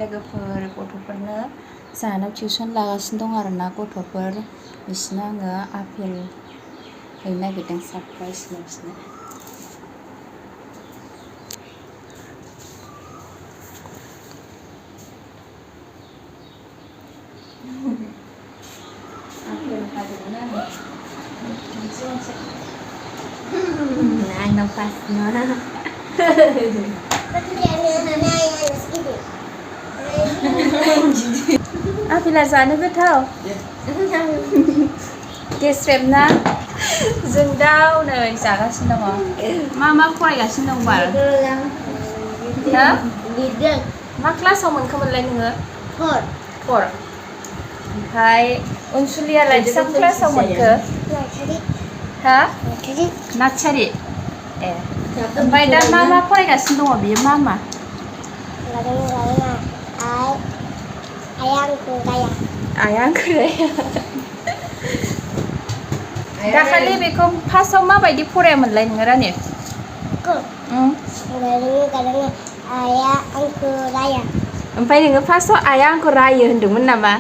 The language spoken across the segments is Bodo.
लोगोफोर गथ'फोरनो जाहानाव टिउसन लागासिनो दं आरोना गथ'फोर बिसोरनो आङो आपेल हैनो नागिरदों सारप्राइज बिसोरनो आपेल हादोंमोन आङो मोनसे आंनाव फार्स्ट नङा आपेला जानो गोथाव गेस्रेम ना जों दा नै जागासिनो दङ मा फरायगासिनो दं बाल हो मा क्लासाव मोनखोमोनलाय नोङो 4 ओमफ्राय अनसुलियालाय बेसेबां क्लासाव मोनखो हा नार्सारि ए ओमफ्राय दा मा फरायगासिनो दङ बियो मा आया आंखौ राया दाखालि बेखौ फार्स्टआव माबायदि फरायामोनलाय नोङो रानि आया आंखौ राया ओमफ्राय नोङो फार्स्टआव आया आंखौ रायो होनदोंमोन नामा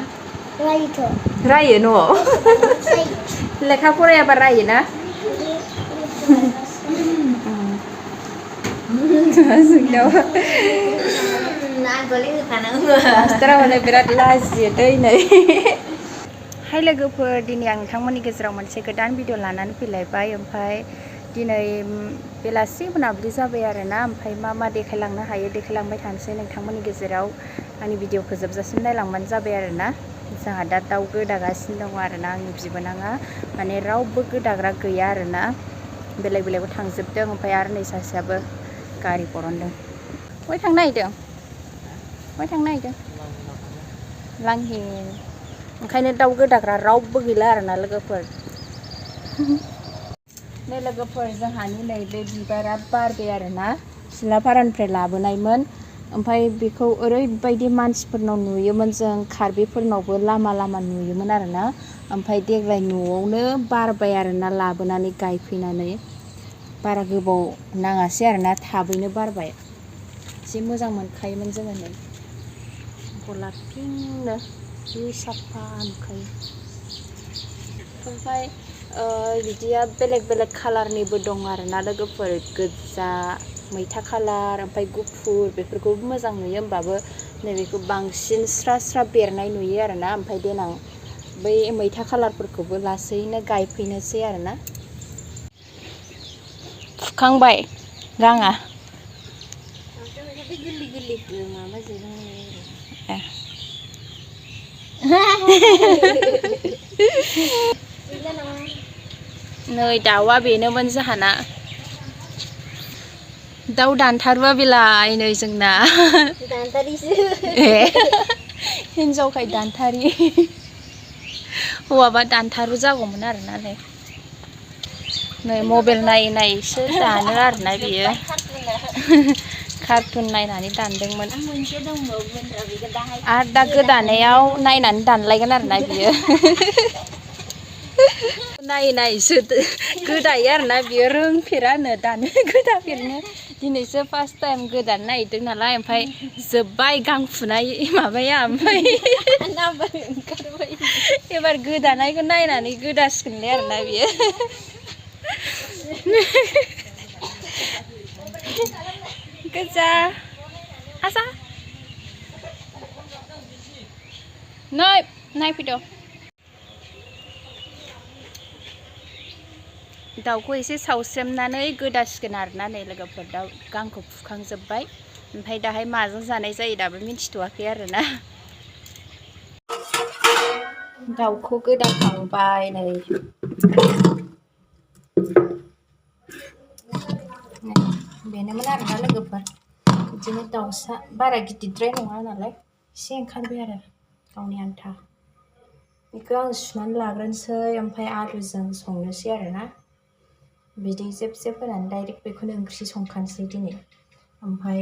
रायो न'आव लेखा फरायाबा रायो ना मास्टारा माने बिराद लाजियो दै नै हाय लोगोफोर दिनै आं नोंथांमोननि गेजेराव मोनसे गोदान भिडिअ लानानै फैलायबाय ओमफ्राय दिनै बेलासि मोनाबिलि जाबाय आरोना ओमफ्राय मा देखायलांनो हायो देखायलांबाय थानोसै नोंथांमोननि गेजेराव आंनि भिडिअखौ जोबजासिम नायलांबानो जाबाय आरोना जोंहा दा दाउ गोदागासिनो दङ आरोना आंनि बिबोनाङा माने रावबो गोदाग्रा गैया आरोना बेलेग बेलेगाव थांजोबदों ओमफ्राय आरो नै सासेयाबो गारि बरनदों बहाय थांनो नागिरदों लांहिं ओंखायनो दाउ गोदाग्रा रावबो गैला आरोना लोगोफोर नै लोगोफोर जोंहानि नैबे बिबारा बारबाय आरोना सिलापारानिफ्राय लाबोनायमोन ओमफ्राय बेखौ ओरैबायदि मानसिफोरनाव नुयोमोन जों कार्बिफोरनावबो लामा नुयोमोन आरोना ओमफ्राय देग्लाय न'आवनो बारबाय आरोना लाबोनानै गायफैनानै बारा गोबाव नाङासै आरोना थाबैनो बारबाय एसे मोजां मोनखायोमोन जोङो नै गलाब पिंकनो जि साफा नुखायो ओमफ्राय बिदिया बेलेग बेलेग कालारनिबो दं आरोना लोगोफोर गोजा मैथा कालार ओमफ्राय गुफुर बेफोरखौबो मोजां नुयो होमबाबो नैबेखौ बांसिन स्रा स्रा बेरनाय नुयो आरोना ओमफ्राय देनां बै मैथा कालारफोरखौबो लासैनो गायफैनोसै आरोना फुखांबाय राङा नै दाउआ बेनोमोन जोंहाना दाउ दानथारुआ बेलाय नै जोंना हिनजावखाय दानथारि हौवाबा दानथारु जागौमोन आरोना नै मबाइल नायैसो दानो आरोना बियो कार्टुन नायनानै दानदोंमोन आरो दा गोदानायाव नायनानै दानलायगोन आरोना बियो नायैसो गोदायो आरोना बियो रोंफेरानो दानो गोदाफेरनो दिनैसो फार्स्ट टाइम गोदानो नागिरदों नालाय ओमफ्राय जोब्बाय गां फुनाय माबाया ओमफ्राय एबार गोदानायखौ नायनानै गोदासिगोनलाय आरोना बियो गोजा आसा नायफैद दाउखौ एसे सावस्रेमनानै गोदासिगोन आरोना नै लोगोफोर दाउ गांखौ फुखांजोब्बाय ओमफ्राय दाहाय माजों जानाय जायो दाबो मिन्थिथ'वाखै आरोना दाउखौ गोदाखांबाय नै बेनोमोन आरोना लोगोफोर बिदिनो दाउसा बारा गिदिरद्राय नङा नालाय एसे ओंखारबाय आरो गावनि आन्था बेखौ आं सुनानै लाग्रोनोसै ओमफ्राय आलुजों संनोसै आरोना बिदै जेब जेब होनानै डाइरेक्ट बेखौनो ओंख्रि संखानोसै दिनै ओमफ्राय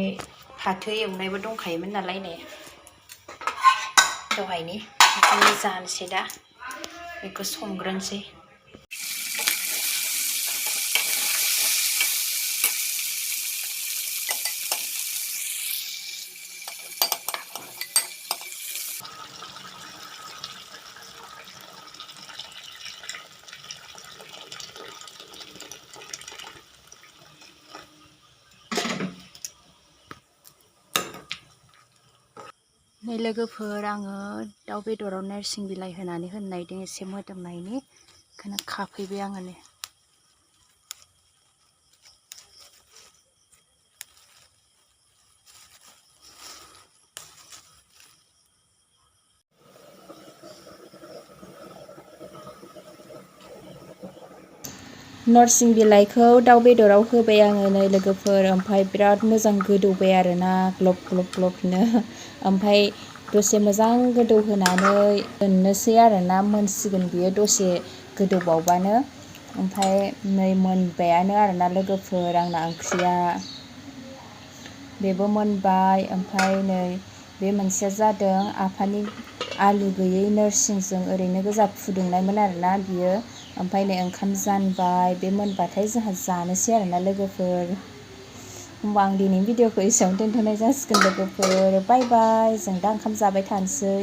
फाथो एवनायबो दंखायोमोन नालाय नै दहायनि बेखौनो जानोसै दा बेखौ संग्रोनोसै नै लोगोफोर आङो दाउ बेदराव नोरसिं बिलाइ होनानै होननायदों एसे मोदोमनायनि बेखौनो खाफैबाय आङो नै नोरसिं बिलाइखौ दाउ बेदराव होबाय आङो नै लोगोफोर ओमफ्राय बिराद मोजां गोदौबाय आरोना ग्लब ग्लब ग्लबनो ओमफ्राय दसे मोजां गोदौ होनानै दोननोसै आरोना मोनसिगोन बियो दसे गोदौबावबानो ओमफ्राय नै मोनबायानो आरोना लोगोफोर आंना ओंख्रिया बेबो मोनबाय ओमफ्राय नै बे मोनसेया जादों आफानि आलु गैयै नोरसिंजों ओरैनो गोजा फुदुंनायमोन आरोना बियो ओमफ्राय नै ओंखाम जानबाय बे मोनबाथाय जोंहा जानोसै आरोना लोगोफोर होमबा आं दिनैनि भिडिअखौ एसेयावनो दोनथ'नाय जासिगोन लोगोफोर बाय बाय जों दा ओंखाम जाबाय थानोसै